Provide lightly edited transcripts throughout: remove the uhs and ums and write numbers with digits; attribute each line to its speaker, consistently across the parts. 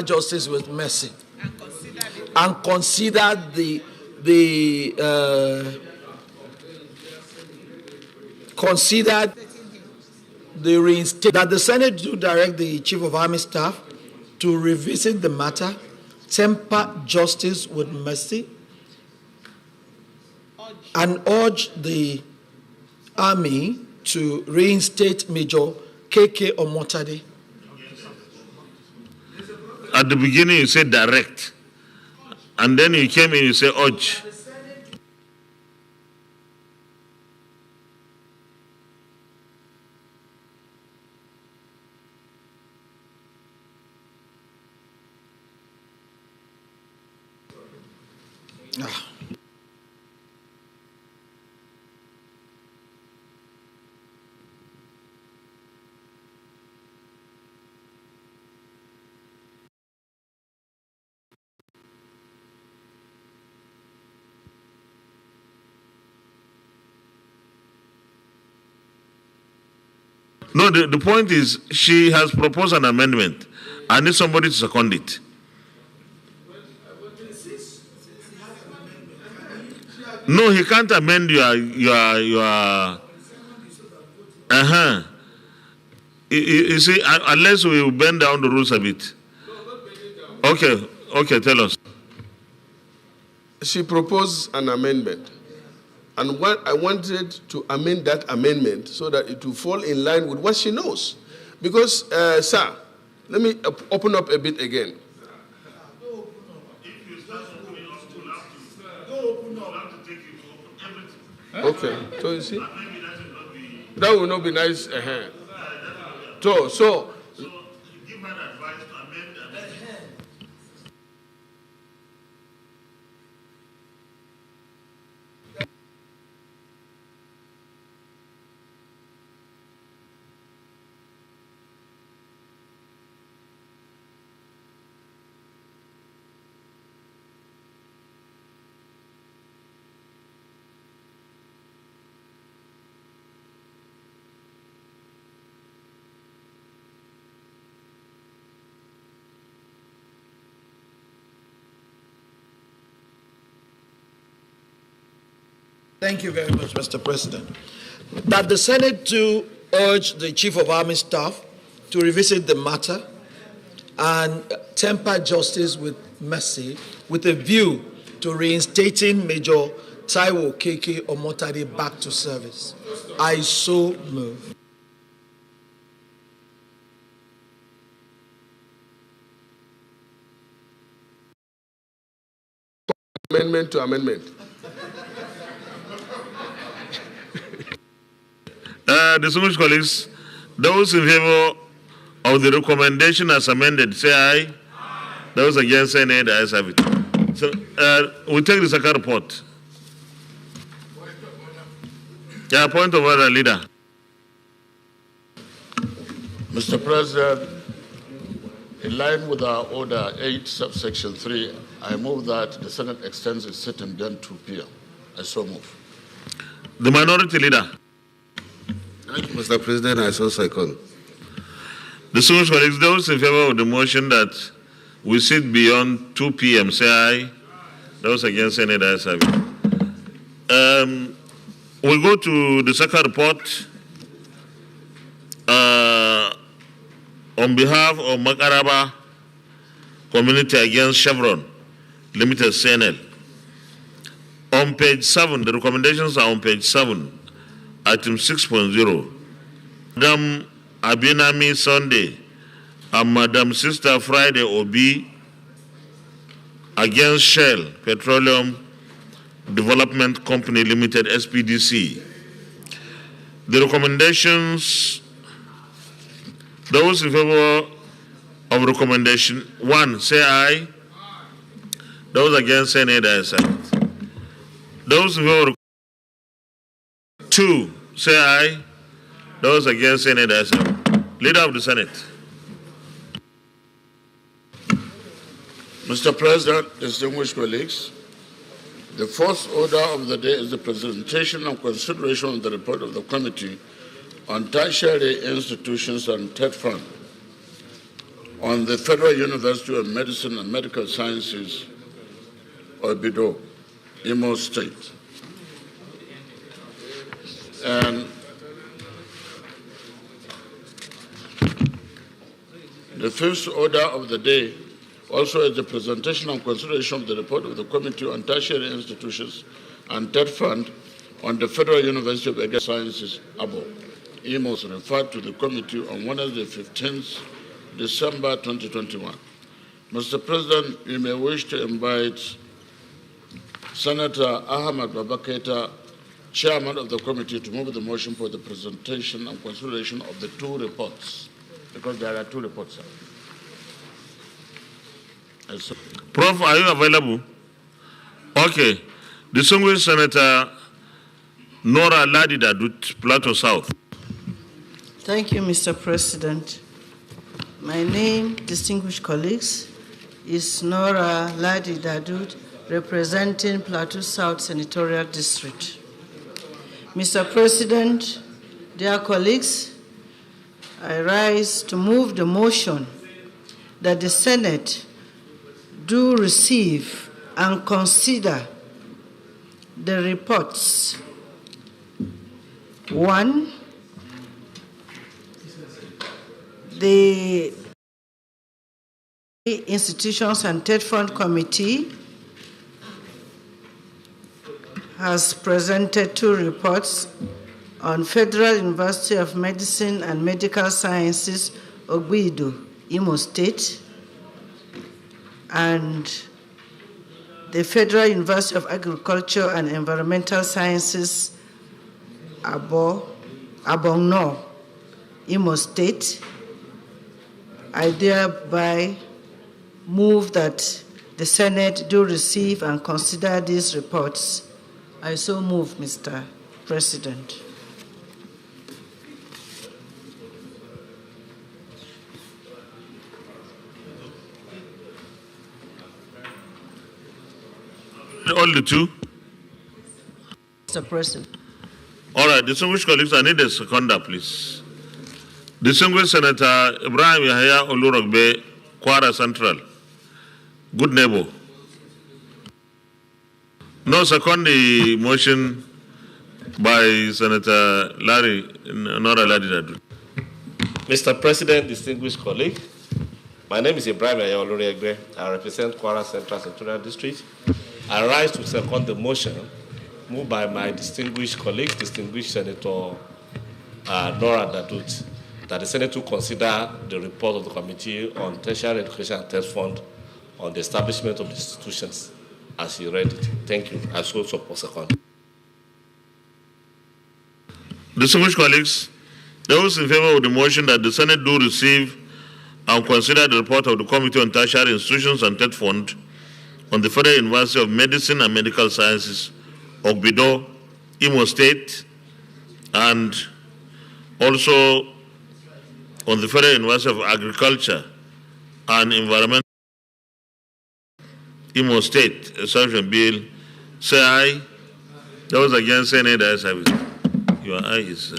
Speaker 1: justice with mercy, and consider the reinstatement, that the Senate do direct the Chief of Army Staff to revisit the matter, temper justice with mercy, and urge the Army to reinstate Major KK Omotade.
Speaker 2: At the beginning you said direct, and then you came in, you say urge. No, the point is she has proposed an amendment. I need somebody to second it. No, he can't amend your You see, unless we bend down the rules a bit. Okay, tell us.
Speaker 3: She proposed an amendment. And what I wanted to amend that amendment so that it will fall in line with what she knows. Because, sir, let me open up a bit again.
Speaker 2: If you start opening up, you'll have to take it to open everything.
Speaker 3: Okay, so you see?
Speaker 2: Maybe that will not be...
Speaker 3: That will not be nice. So
Speaker 2: give her advice to amend the amendment.
Speaker 1: Thank you very much, Mr. President. That the Senate to urge the Chief of Army Staff to revisit the matter and temper justice with mercy with a view to reinstating Major Taiwo KK Omotade back to service. I so move.
Speaker 3: amendment to amendment.
Speaker 2: Distinguished colleagues, those in favor of the recommendation as amended, say aye. Aye. Those against, say nay. The ayes have it. So, we take the second report. Yeah, point of order, leader.
Speaker 4: Mr. President, in line with our Order 8, subsection 3, I move that the Senate extends its sitting beyond 2 p.m. I so move.
Speaker 2: The minority leader.
Speaker 5: Thank you, Mr. President. I so second.
Speaker 2: Distinguished colleagues, those in favor of the motion that we sit beyond 2 p.m., say aye. Those against, say nay. The ayes have it. We'll go to the second report. On behalf of Makaraba Community Against Chevron Limited CNL. On page 7, the recommendations are on page 7, item 6.0. Madam Abinami Sunday and Madam Sister Friday Obi against Shell Petroleum Development Company Limited, SPDC. The recommendations, those in favor of recommendation 1, say aye. Those against, say nay. The ayes have it. Those in favor of 2, say aye. Those against, say nay. The ayes have it. Leader of the Senate.
Speaker 4: Mr. President, distinguished colleagues, the first order of the day is the presentation and consideration of the report of the Committee on Tertiary Institutions and TED Fund on the Federal University of Medicine and Medical Sciences, Obido, Imo State. And the first order of the day also is the presentation and consideration of the report of the Committee on Tertiary Institutions and TED Fund on the Federal University of Agricultural Sciences, ABO. Emos referred to the committee on Wednesday, 15th December 2021. Mr. President, you may wish to invite Senator Ahmad Babaketa, Chairman of the committee, to move the motion for the presentation and consideration of the two reports, because there are two reports.
Speaker 2: Prof, are you available? Okay. Distinguished Senator Nora Ladi Dadut, Plateau South.
Speaker 6: Thank you, Mr. President. My name, distinguished colleagues, is Nora Ladi Dadut, representing Plateau South Senatorial District. Mr. President, dear colleagues, I rise to move the motion that the Senate do receive and consider the reports. 1, the Institutions and TED Fund Committee has presented two reports on Federal University of Medicine and Medical Sciences, Ogbido, Imo State, and the Federal University of Agriculture and Environmental Sciences, Abongno, Imo State. I thereby move that the Senate do receive and consider these reports. I so move, Mr. President.
Speaker 2: All the two?
Speaker 6: Mr. President.
Speaker 2: All right, distinguished colleagues, I need a seconder, please. Distinguished Senator Ibrahim Yahya Olurogbe, Kwara Central. Good neighbor. No, second the motion by Senator Nora Ladi Dadut.
Speaker 7: Mr. President, distinguished colleague, my name is Ibrahim Yahya Olurogbe. I represent Kwara Central Senatorial District. I rise to second the motion moved by my distinguished colleague, distinguished Senator Nora Dadut, that the Senate will consider the report of the Committee on Tertiary Education and TED Fund on the establishment of the institutions as he read it. Thank you. I so support second.
Speaker 2: Distinguished colleagues, those in favor of the motion that the Senate do receive and consider the report of the Committee on Tertiary Institutions and TED Fund on the Federal University of Medicine and Medical Sciences, Ogbido, Imo State, and also on the Federal University of Agriculture and Environment, Imo State, a subscription bill, say aye. Those against say nay, that is have it. Your aye is...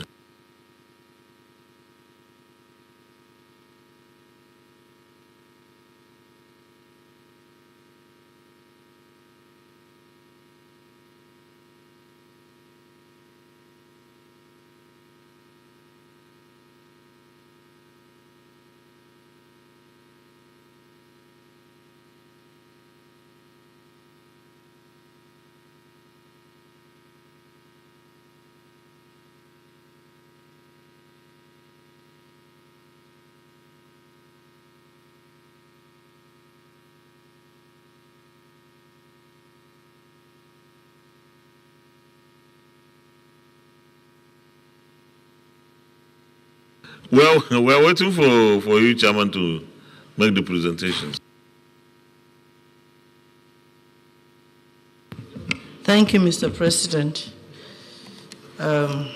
Speaker 2: Well, we're waiting for you, Chairman, to make the presentations.
Speaker 6: Thank you, Mr. President. The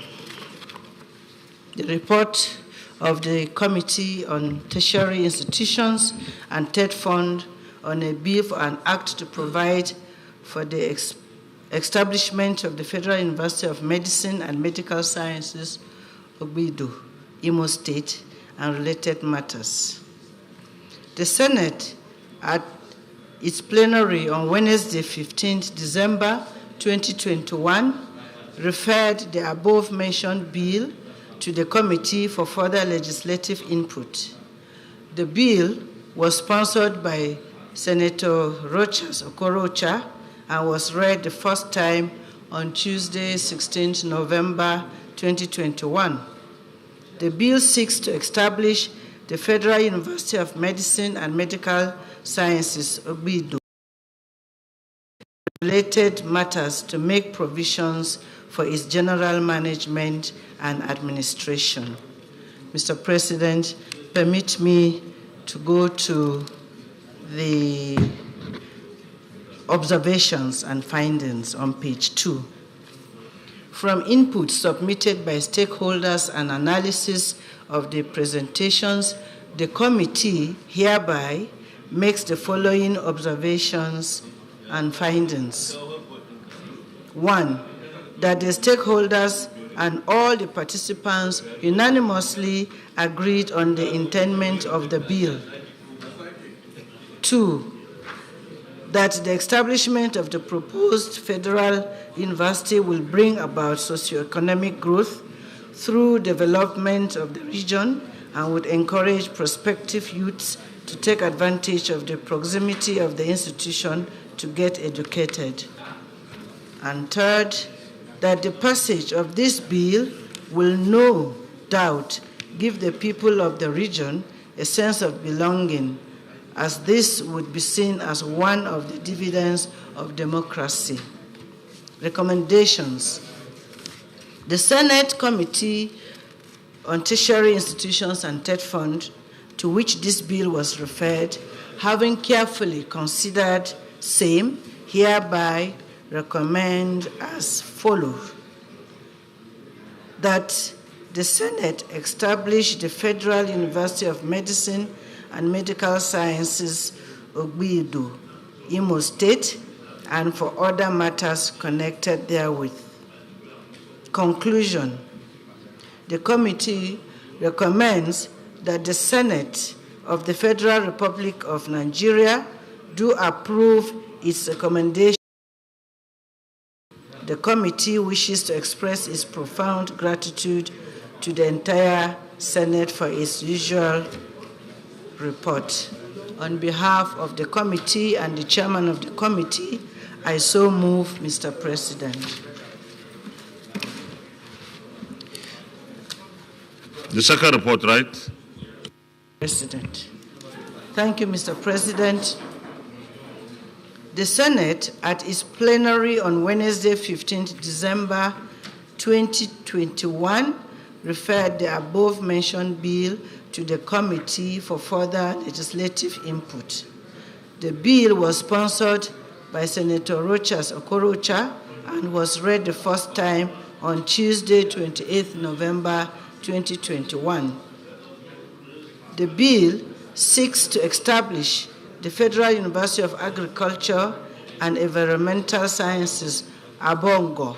Speaker 6: report of the Committee on Tertiary Institutions and TED Fund on a bill for an act to provide for the establishment of the Federal University of Medicine and Medical Sciences, Ogbido, Imo State, and related matters. The Senate, at its plenary on Wednesday, 15th December 2021, referred the above-mentioned bill to the committee for further legislative input. The bill was sponsored by Senator Rochas Okorocha and was read the first time on Tuesday, 16th November 2021. The bill seeks to establish the Federal University of Medicine and Medical Sciences, Ogbido, related matters to make provisions for its general management and administration. Mr. President, permit me to go to the observations and findings on page 2. From input submitted by stakeholders and analysis of the presentations, the committee hereby makes the following observations and findings. 1, that the stakeholders and all the participants unanimously agreed on the intent of the bill. 2, that the establishment of the proposed federal university will bring about socioeconomic growth through development of the region and would encourage prospective youths to take advantage of the proximity of the institution to get educated. And 3rd, that the passage of this bill will no doubt give the people of the region a sense of belonging, as this would be seen as one of the dividends of democracy. Recommendations. The Senate Committee on Tertiary Institutions and TED Fund, to which this bill was referred, having carefully considered same, hereby recommend as follows: that the Senate establish the Federal University of Medicine and Medical Sciences, Ogbido, Imo State, and for other matters connected therewith. Conclusion. The committee recommends that the Senate of the Federal Republic of Nigeria do approve its recommendation. The committee wishes to express its profound gratitude to the entire Senate for its usual report. On behalf of the committee and the chairman of the committee, I so move, Mr. President.
Speaker 2: The second report, right?
Speaker 6: President. Thank you, Mr. President. The Senate, at its plenary on Wednesday, 15th December 2021, referred the above-mentioned bill to the committee for further legislative input. The bill was sponsored by Senator Rochas Okorocha and was read the first time on Tuesday, 28th November 2021. The bill seeks to establish the Federal University of Agriculture and Environmental Sciences, Abongo,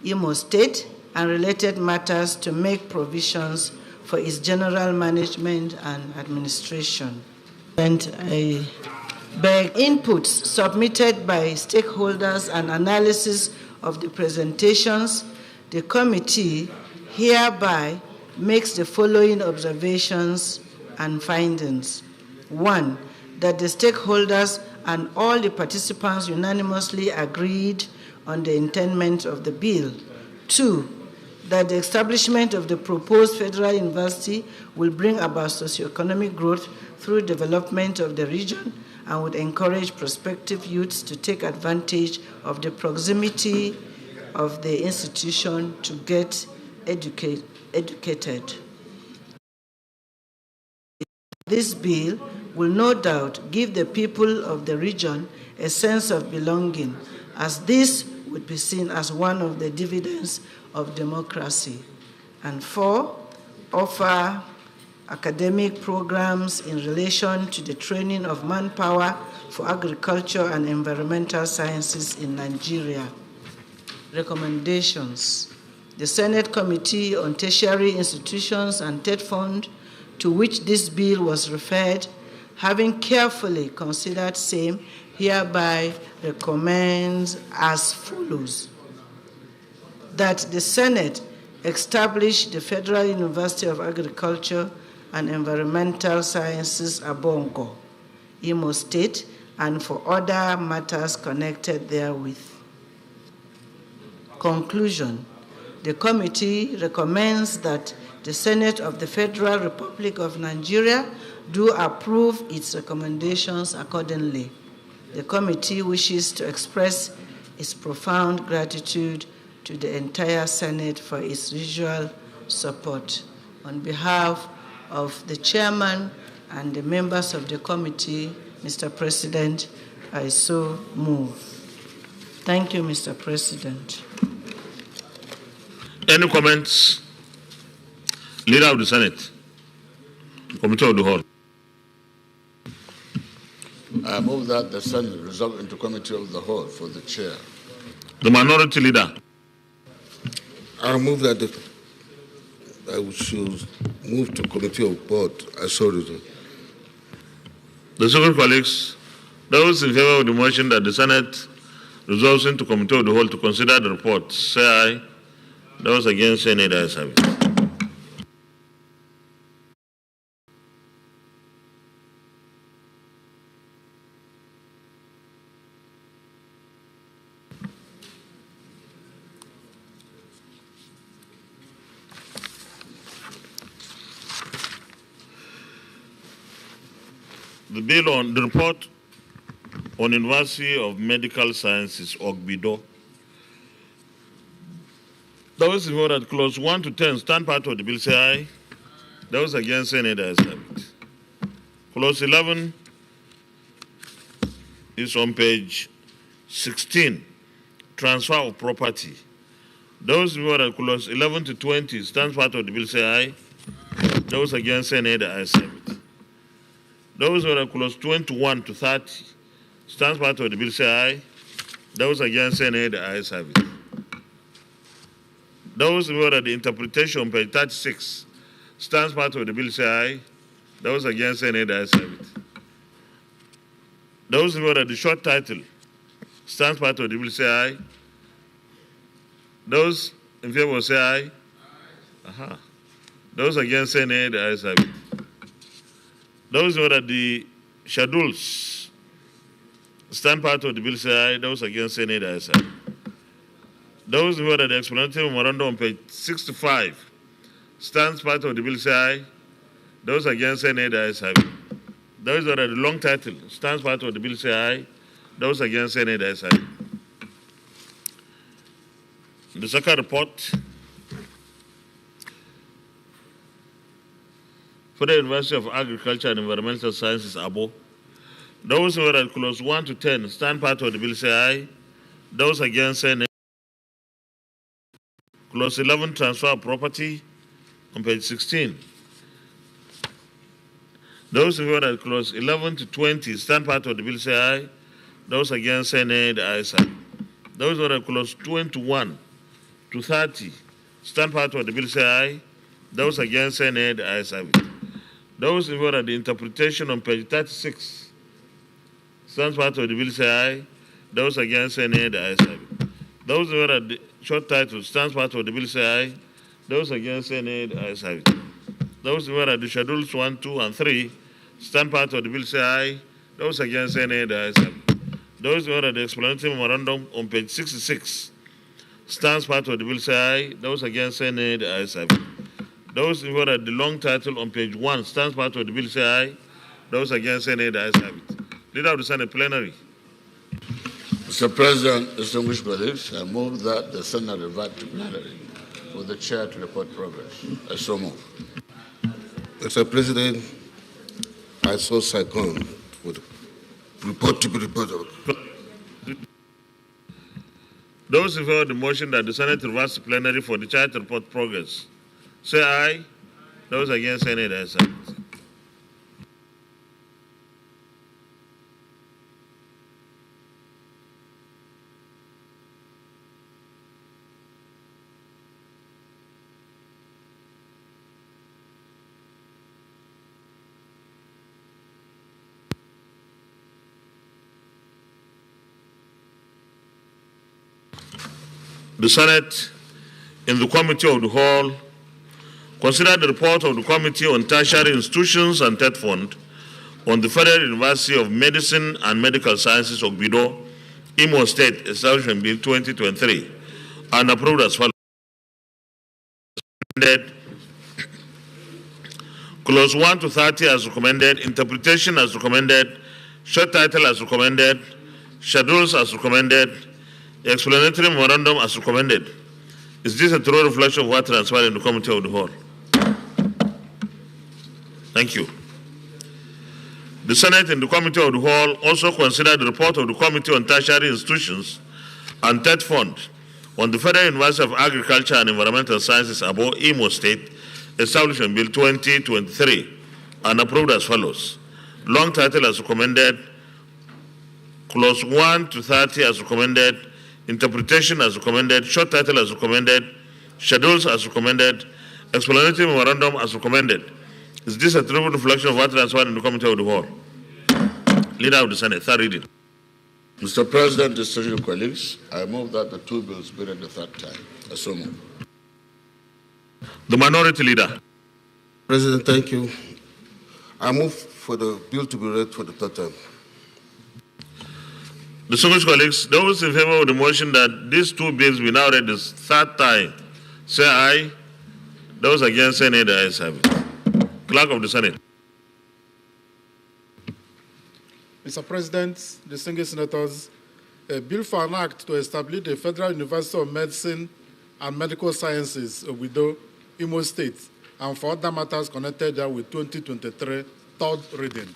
Speaker 6: Imo State, and related matters to make provisions for its general management and administration. And I beg inputs submitted by stakeholders and analysis of the presentations. The committee hereby makes the following observations and findings. 1, that the stakeholders and all the participants unanimously agreed on the intent of the bill. 2, that the establishment of the proposed federal university will bring about socioeconomic growth through development of the region and would encourage prospective youths to take advantage of the proximity of the institution to get educated. This bill will no doubt give the people of the region a sense of belonging, as this would be seen as one of the dividends of democracy. And 4, offer academic programs in relation to the training of manpower for agriculture and environmental sciences in Nigeria. Recommendations. The Senate Committee on Tertiary Institutions and TED Fund, to which this bill was referred, having carefully considered same, hereby recommends as follows: that the Senate establish the Federal University of Agriculture and Environmental Sciences, Abongo, Imo State, and for other matters connected therewith. Conclusion. The committee recommends that the Senate of the Federal Republic of Nigeria do approve its recommendations accordingly. The committee wishes to express its profound gratitude to the entire Senate for its usual support. On behalf of the chairman and the members of the committee, Mr. President, I so move. Thank you, Mr. President.
Speaker 2: Any comments? Leader of the Senate, Committee of the Whole.
Speaker 4: I move that the Senate resolve into Committee of the Whole for the chair.
Speaker 2: The Minority Leader.
Speaker 5: I move that I should move to Committee of Board. I saw it.
Speaker 2: The second colleagues, those in favor of the motion that the Senate resolves into Committee of the Whole to consider the report, say aye. Those against, say nay. The ayes have it. The report on University of Medical Sciences, OGBIDO. Those in favor that clause 1 to 10 stand part of the bill, say aye. Those against, say nay. The ayes have it. Clause 11 is on page 16, transfer of property. Those in favor that clause 11 to 20 stand part of the bill, say aye. Those against, say nay. The ayes have it. Those who are clause 21 to 30 stands part of the bill, say aye. Those against, say nay. The ayes have it. Those who are the interpretation on page 36 stands part of the bill, say aye. Those against, say nay. The ayes have it. Those who are the short title stands part of the bill, say aye. Those in favor say aye. Aha. Those against, say nay. The ayes have it. Those who are the schedules stand part of the bill, say aye. Those against, say nay. The ayes have it. Those who are the explanatory memorandum on page 65 stands part of the bill, say aye. Those against, say nay. The ayes have it. Those who are the long title stands part of the bill, say aye. Those against, say nay. The ayes have it. The second report for the University of Agriculture and Environmental Sciences, ABO. Those who are at clause 1 to 10 stand part of the bill, say aye. Those against, say nay. Clause 11, transfer of property on page 16. Those who are at clause 11 to 20 stand part of the bill, say aye. Those against, say nay. The ayes have it. Those who are at clause 21 to 30 stand part of the bill, say aye. Those against, say nay. The ayes have it. Those in favor of the interpretation on page 36 stands part of the bill, say aye. Those against, say nay. The ayes have it. Those in favor of the short title stands part of the bill, say aye. Those against, say nay. The ayes have it. Those in favor of the schedules 1, 2, and 3 stand part of the bill, say aye. Those against, say nay. The ayes have it. Those in favor of the explanatory memorandum on page 66 stands part of the bill, say aye. Those against, say nay. The ayes have it. Those in favor of the long title on page 1 stands part of the bill, say aye. Those against, say nay. The ayes have it. Leader of the Senate, Plenary.
Speaker 4: Mr. President, distinguished colleagues, I move that the Senate revert to plenary for the chair to report progress. I so move.
Speaker 5: Mr. President, I so second for the report to be reported.
Speaker 2: Those in favor of the motion that the Senate reverts to plenary for the chair to report progress, say aye. Those against, say nay. The ayes have it. The Senate, in the Committee of the Whole, considered the report of the Committee on Tertiary Institutions and TED Fund on the Federal University of Medicine and Medical Sciences, Ogbido, Imo State Establishment Bill 2023, and approved as follows. Clause 1 to 30 as recommended, interpretation as recommended, short title as recommended, schedules as recommended, explanatory memorandum as recommended. Is this a true reflection of what transpired in the Committee of the Whole? Thank you. The Senate in the Committee of the Whole also considered the report of the Committee on Tertiary Institutions and TED Fund on the Federal University of Agriculture and Environmental Sciences, Abo, Imo State, Establishment Bill 2023, and approved as follows. Long title as recommended, clause 1 to 30 as recommended, interpretation as recommended, short title as recommended, schedules as recommended, explanatory memorandum as recommended. Is this a true reflection of what transpired in the Committee of the Whole? Leader of the Senate, third reading.
Speaker 4: Mr. President, distinguished colleagues, I move that the two bills be read the third time. I so move.
Speaker 2: The Minority Leader.
Speaker 5: President, thank you. I move for the bill to be read for the third time.
Speaker 2: Distinguished colleagues, those in favor of the motion that these two bills be now read the third time, say aye. Those against, say nay. The ayes have it. Clerk of the Senate.
Speaker 8: Mr. President, distinguished senators, a bill for an act to establish the Federal University of Medicine and Medical Sciences, Ogbido, Imo State, and for other matters connected there with 2023, third reading.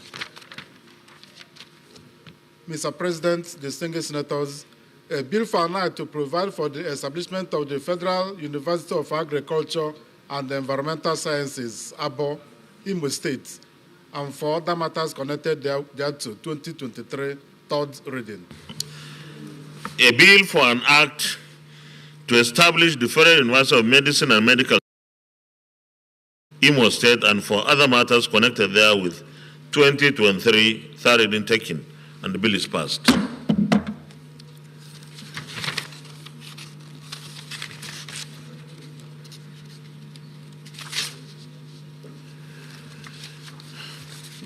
Speaker 8: Mr. President, distinguished senators, a bill for an act to provide for the establishment of the Federal University of Agriculture and Environmental Sciences, Abo, Imo State, and for other matters connected thereto, 2023, third reading.
Speaker 2: A bill for an act to establish the Federal University of Medicine and Medical Imo State and for other matters connected there with 2023, third reading taken, and the bill is passed.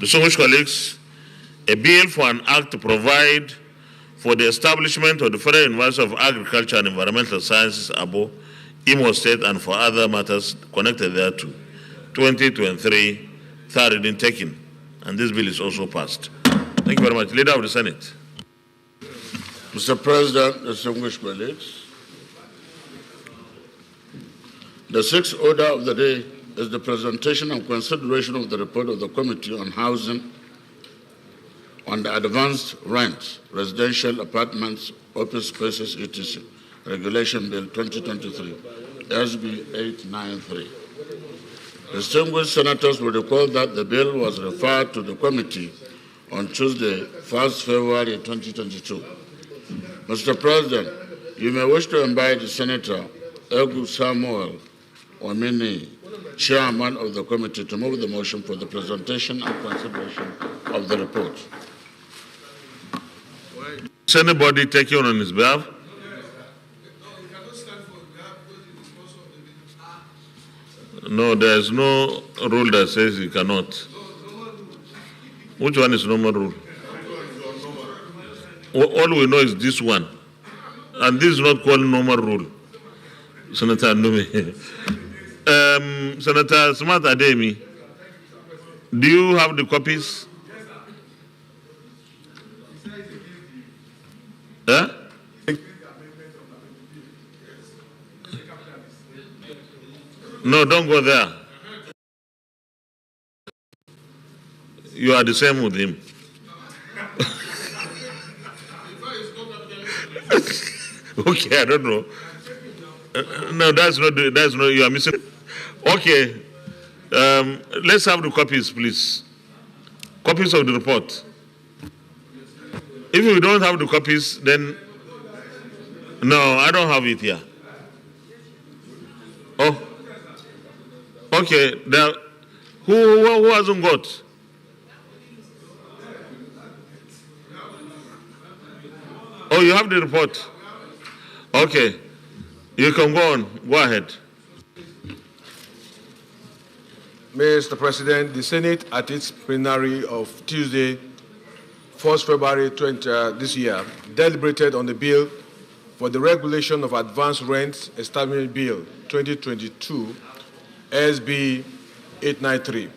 Speaker 2: Distinguished colleagues, a bill for an act to provide for the establishment of the Federal University of Agriculture and Environmental Sciences, Abo, Imo State, and for other matters connected thereto, 2023, third reading taken, and this bill is also passed. Thank you very much. Leader of the Senate.
Speaker 4: Mr. President, distinguished colleagues, the sixth order of the day is the presentation and consideration of the report of the Committee on Housing on the Advanced Rent, Residential Apartments, Open Spaces, etc. Regulation Bill 2023, SB 893. Distinguished senators will recall that the bill was referred to the committee on Tuesday, 1st February 2022. Mr. President, you may wish to invite Senator Egu Samuel Omini, Chairman of the committee, to move the motion for the presentation and consideration of the report.
Speaker 2: Is anybody taking on his behalf? No, there is no rule that says he cannot. Which one is normal rule? All we know is this one. And this is not called normal rule. Senator Numi. Senator Smart Ademi, do you have the copies? Huh? No, don't go there. You are the same with him. Okay, I don't know. No, that's not, you are missing. Okay, let's have the copies, please. Copies of the report. If you don't have the copies, then, no, I don't have it here. Oh, okay, who hasn't got? Oh, you have the report. Okay. You can go on. Go ahead.
Speaker 3: Mr. President, the Senate at its plenary of Tuesday, 1st February this year, deliberated on the bill for the regulation of advance rent establishment bill 2022 SB 893,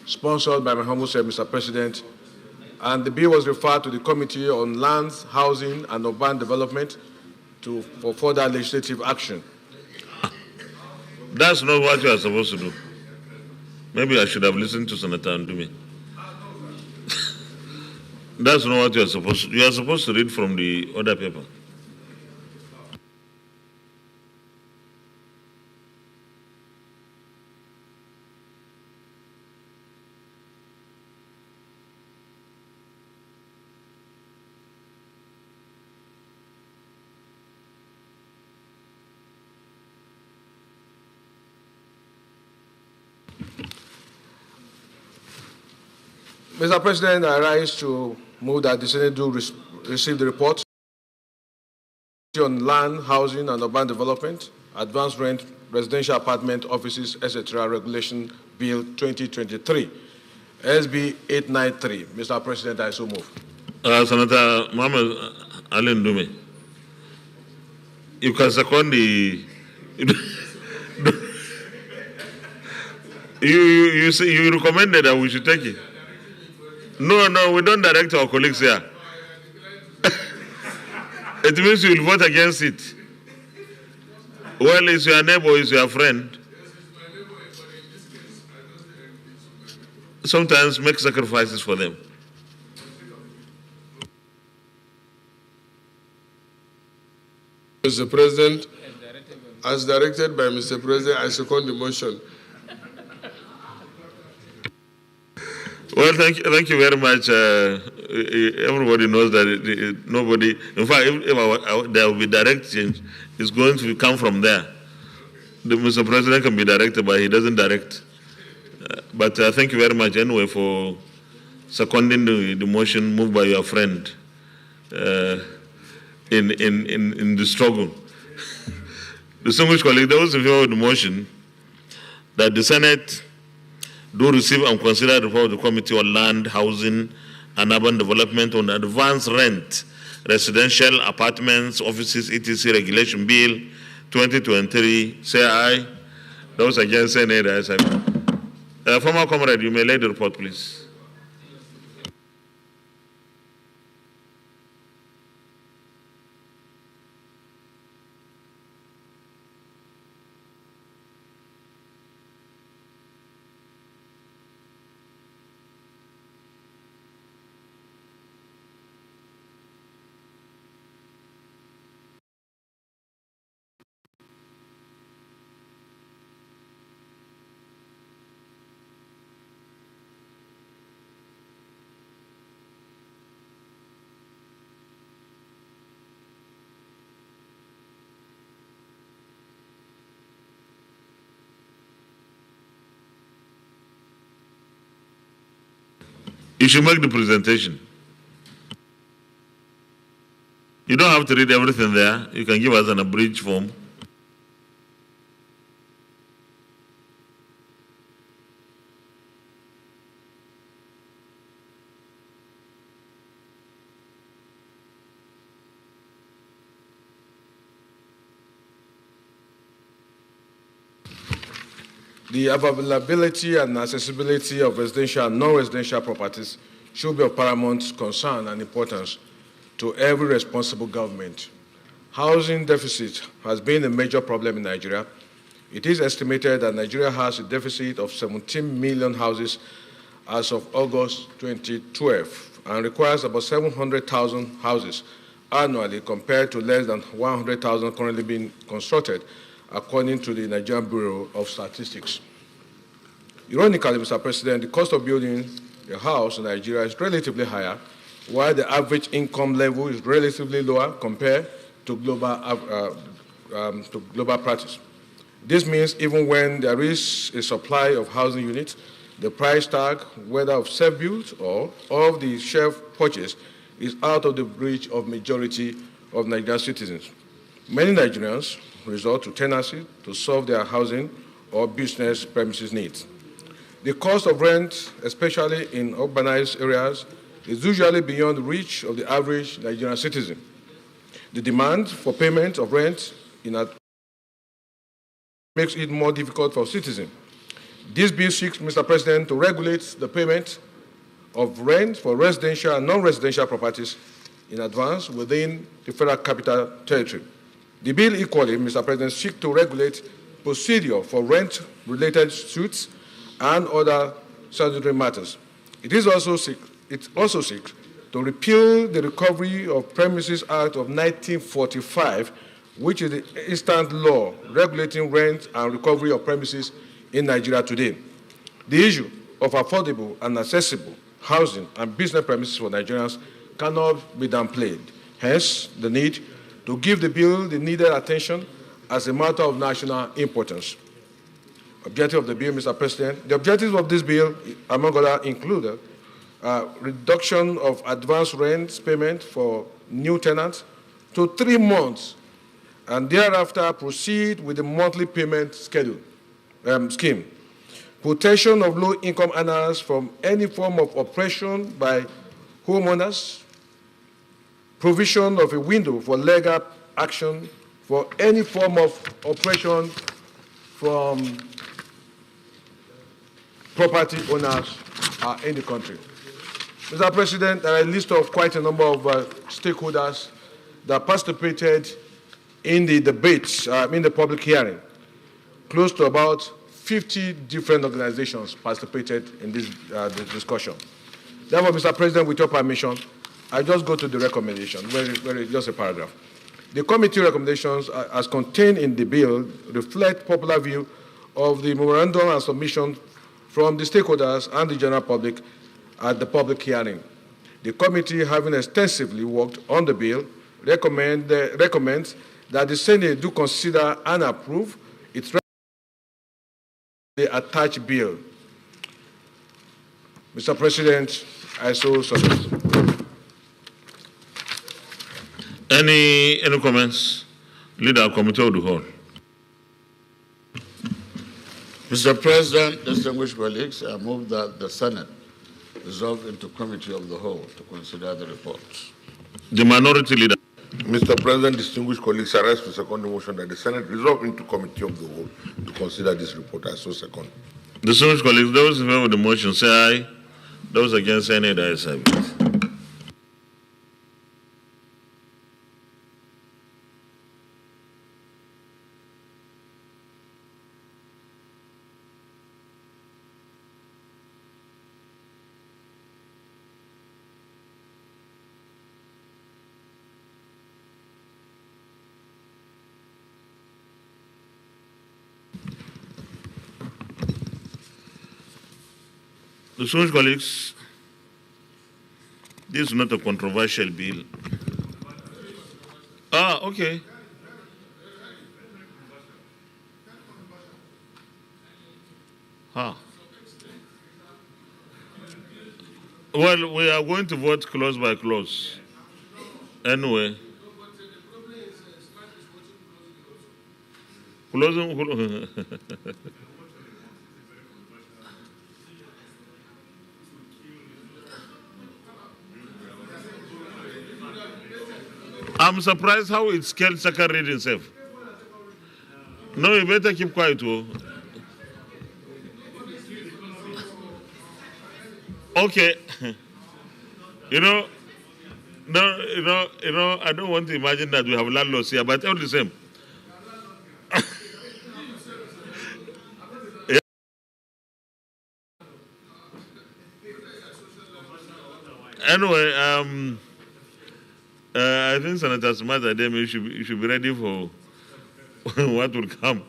Speaker 3: sponsored by my humble self, Mr. President, and the bill was referred to the Committee on Lands, Housing and Urban Development for further legislative action.
Speaker 2: That's not what you are supposed to do. Maybe I should have listened to Senator Ndumi. That's not what you are supposed to do. You are supposed to read from the other paper.
Speaker 3: Mr. President, I rise to move that the Senate do receive the report on land, housing, and urban development, advanced rent, residential apartment, offices, etc. Regulation Bill 2023, SB 893. Mr. President, I so move.
Speaker 2: Senator Mohammed Ali Ndume, you can second the. You recommended that we should take it. No, we don't direct our colleagues here. It means you will vote against it. Well, it's your neighbor, it's your friend. Sometimes make sacrifices for them.
Speaker 3: Mr. President, as directed by Mr. President, I second the motion.
Speaker 2: Well, thank you very much. Everybody knows that nobody, in fact, if there will be direct change, it's going to come from there. Mr. President can be directed, but he doesn't direct. But thank you very much anyway for seconding the motion moved by your friend in the struggle. Distinguished colleague, those in favor of the motion that the Senate do receive and consider the report of the Committee on Land, Housing and Urban Development on Advance Rent, Residential Apartments, Offices, etc. Regulation Bill 2023, say aye. Those against say nay. Former comrade, you may lay the report, please. You should make the presentation. You don't have to read everything there. You can give us an abridged form.
Speaker 3: The availability and accessibility of residential and non-residential properties should be of paramount concern and importance to every responsible government. Housing deficit has been a major problem in Nigeria. It is estimated that Nigeria has a deficit of 17 million houses as of August 2012 and requires about 700,000 houses annually compared to less than 100,000 currently being constructed, according to the Nigerian Bureau of Statistics. Ironically, Mr. President, the cost of building a house in Nigeria is relatively higher, while the average income level is relatively lower compared to global practice. This means even when there is a supply of housing units, the price tag, whether of self-built or of the shelf purchase, is out of the reach of majority of Nigerian citizens. Many Nigerians
Speaker 5: resort to tenancy to solve their housing or business premises needs. The cost of rent, especially in urbanized areas, is usually beyond the reach of the average Nigerian citizen. The demand for payment of rent makes it more difficult for citizens. This bill seeks, Mr. President, to regulate the payment of rent for residential and non-residential properties in advance within the Federal Capital Territory. The bill equally, Mr. President, seeks to regulate procedure for rent-related suits and other statutory matters. It also seeks to repeal the Recovery of Premises Act of 1945, which is the instant law regulating rent and recovery of premises in Nigeria today. The issue of affordable and accessible housing and business premises for Nigerians cannot be downplayed. Hence, the need to give the bill the needed attention as a matter of national importance. Objective of the bill, Mr. President. The objectives of this bill, among others, include reduction of advance rent payment for new tenants to 3 months, and thereafter proceed with the monthly payment scheme. Protection of low-income earners from any form of oppression by homeowners. Provision of a window for legal action for any form of oppression from property owners in the country. Mr. President, there are a list of quite a number of stakeholders that participated in the debates, in the public hearing. Close to about 50 different organizations participated in this discussion. Therefore, Mr. President, with your permission, I just go to the recommendation, just a paragraph. The committee recommendations, as contained in the bill, reflect popular view of the memorandum and submission from the stakeholders and the general public at the public hearing. The committee, having extensively worked on the bill, recommends that the Senate do consider and approve its the attached bill. Mr. President, I so submit.
Speaker 2: Any comments? Leader of Committee of the Whole.
Speaker 4: Mr. President, distinguished colleagues, I move that the Senate resolve into Committee of the Whole to consider the reports.
Speaker 2: The Minority Leader.
Speaker 5: Mr. President, distinguished colleagues, I rise to second the motion that the Senate resolve into Committee of the Whole to consider this report. I so second.
Speaker 2: Distinguished colleagues, those in favor of the motion say aye. Those against say nay. That is it. Distinguished colleagues, this is not a controversial bill. Okay. Well, we are going to vote clause by clause. Anyway. Closing. I'm surprised how it scaled second reading itself. No, you better keep quiet. Okay. I don't want to imagine that we have landlords here, but all the same. Yeah. Anyway, I think Senator Smart Ademi should be ready for what will come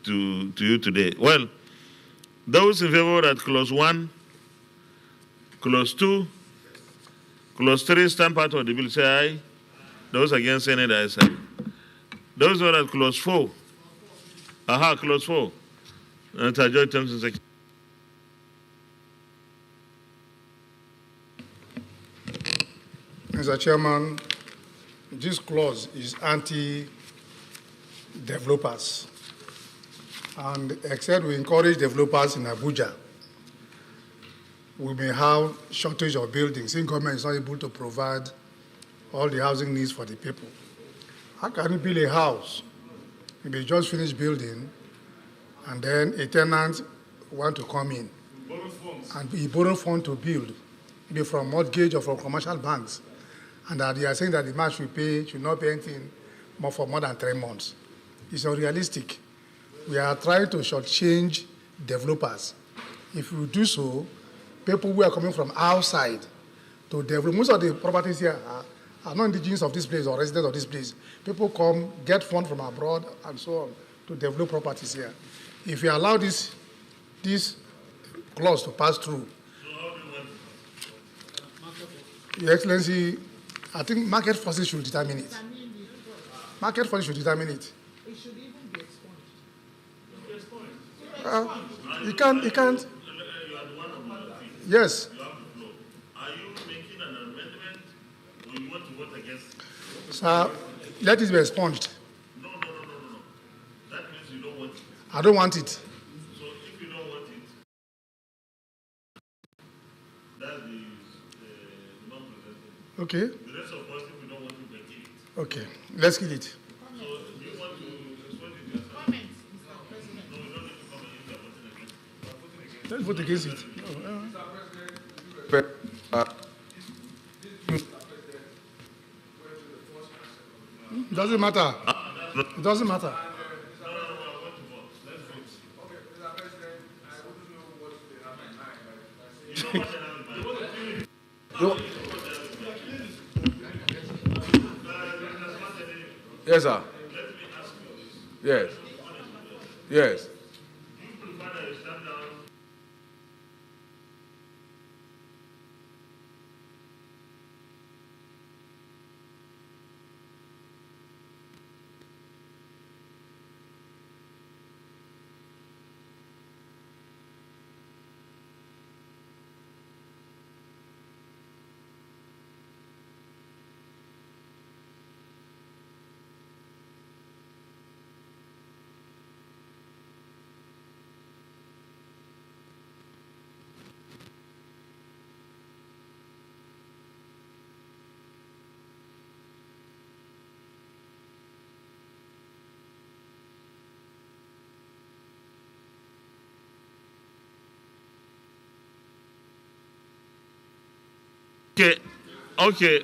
Speaker 2: to you today. Well, those in favor that clause 1, clause 2, clause 3 stand part of the bill say aye. Those against say nay. That is aye. Those who are at clause 4. Clause 4. Senator Joy Thompson, Secretary.
Speaker 8: Mr. Chairman, this clause is
Speaker 9: developers. And except we encourage developers in Abuja, we may have shortage of buildings. Since government is not able to provide all the housing needs for the people. How can you build a house? Maybe you just finished building, and then a tenant want to come in. And he borrow funds to build, maybe from mortgage or from commercial banks. And that they are saying that the man should not pay anything more for more than 3 months. It's unrealistic. We are trying to shortchange developers. If we do so, people who are coming from outside to develop, most of the properties here are not indigenous of this place or residents of this place. People come, get funds from abroad and so on to develop properties here. If we allow this clause to pass through, Your Excellency, I think market forces should determine it. Market forces should determine it.
Speaker 10: It should even be expunged.
Speaker 9: You can't. Yes.
Speaker 2: Are you making an amendment or you want to vote against it?
Speaker 9: Sir, let it be expunged.
Speaker 2: No. That means you don't want it.
Speaker 9: I don't want it.
Speaker 2: So if you don't want it, that is non-presented.
Speaker 9: Okay.
Speaker 2: The rest of us, if we don't want it, we can kill it.
Speaker 9: Okay. Let's kill it.
Speaker 2: So do you want to expose it yourself?
Speaker 10: Comments, Mr. President.
Speaker 2: No, we don't need to comment if you are voting against it.
Speaker 9: Let's vote against it. It doesn't matter. It doesn't matter.
Speaker 5: Yes, sir. Yes. Yes.
Speaker 2: Okay.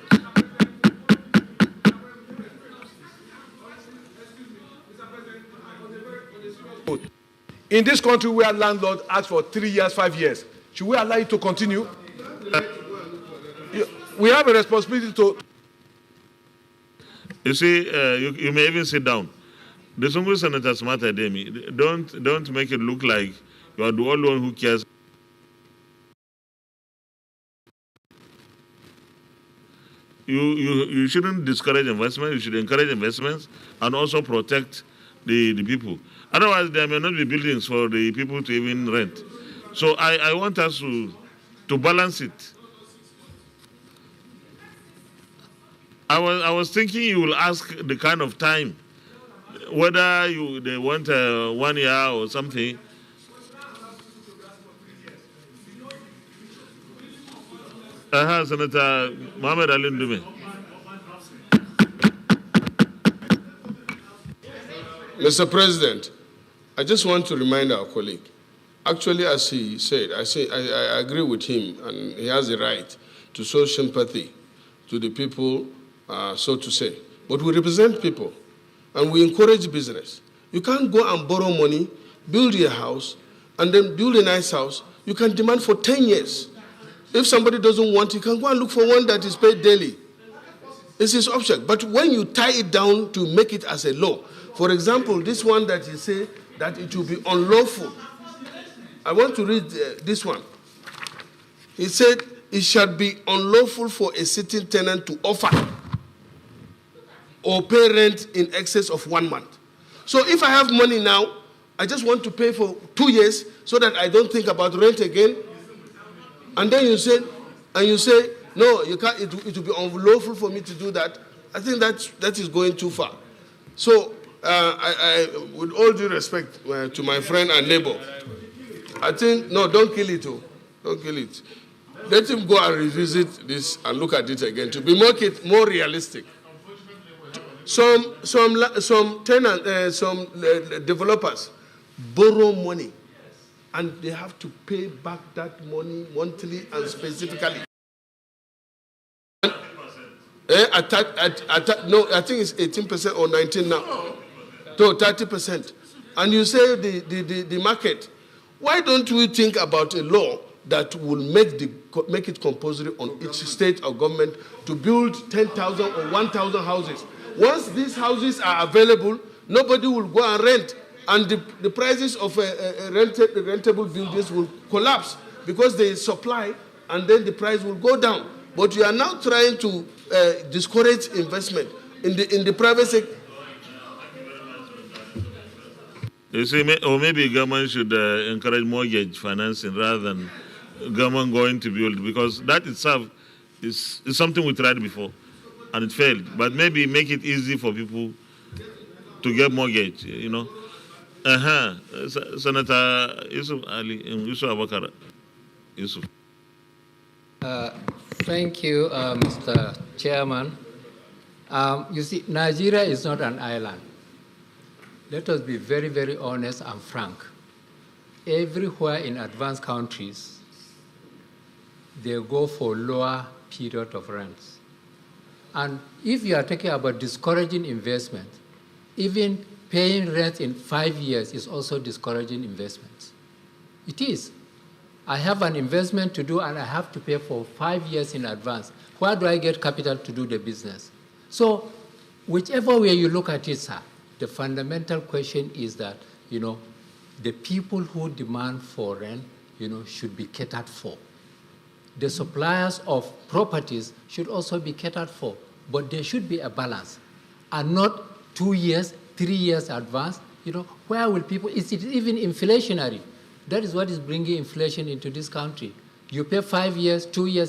Speaker 5: In this country where landlord asks for 3 years, 5 years, should we allow it to continue? We have a responsibility to.
Speaker 2: You see, you may even sit down. The Sungu Senator Smata Demi, don't make it look like you are the only one who cares. You shouldn't discourage investment. You should encourage investments and also protect the people. Otherwise, there may not be buildings for the people to even rent. So I want us to balance it. I was thinking you will ask the kind of time, whether they want 1 year or something. Senator Mohamed Ali Ndume.
Speaker 3: Mr. President, I just want to remind our colleague. Actually, as he said, I agree with him, and he has the right to show sympathy to the people, so to say. But we represent people, and we encourage business. You can't go and borrow money, build your house, and then build a nice house. You can demand for 10 years. If somebody doesn't want, you can go and look for one that is paid daily. It's his option. But when you tie it down to make it as a law, for example, this one that you say that it will be unlawful. I want to read this one. He said, it shall be unlawful for a sitting tenant to offer or pay rent in excess of 1 month. So if I have money now, I just want to pay for 2 years so that I don't think about rent again. And then you say, no, you can't. It will be unlawful for me to do that. I think that is going too far. So with all due respect to my friend and neighbor, I think, no, don't kill it. Don't kill it. Let him go and revisit this and look at it again to make it more realistic. Some developers borrow money, and they have to pay back that money monthly and specifically. No, I think it's 18% or 19% now. So 30%. And you say the market. Why don't we think about a law that will make it compulsory on each state or government to build 10,000 or 1,000 houses? Once these houses are available, nobody will go and rent, and the prices of rentable buildings will collapse because there is supply, and then the price will go down. But you are now trying to discourage investment in the private sector.
Speaker 2: You see, or maybe government should encourage mortgage financing rather than government going to build, because that itself is something we tried before and it failed. But maybe make it easy for people to get mortgage, you know. Senator Yusuf Ali, Yusuf Abakar. Yusuf.
Speaker 11: Thank you, Mr. Chairman. You see, Nigeria is not an island. Let us be very, very honest and frank. Everywhere in advanced countries, they go for lower period of rents. And if you are talking about discouraging investment, even paying rent in 5 years is also discouraging investments. It is. I have an investment to do and I have to pay for 5 years in advance. Where do I get capital to do the business? So whichever way you look at it, sir, the fundamental question is that, the people who demand for rent, should be catered for. The suppliers of properties should also be catered for, but there should be a balance, and not 2 years, 3 years advance. Where will people? Is it even inflationary? That is what is bringing inflation into this country. You pay 5 years, 2 years in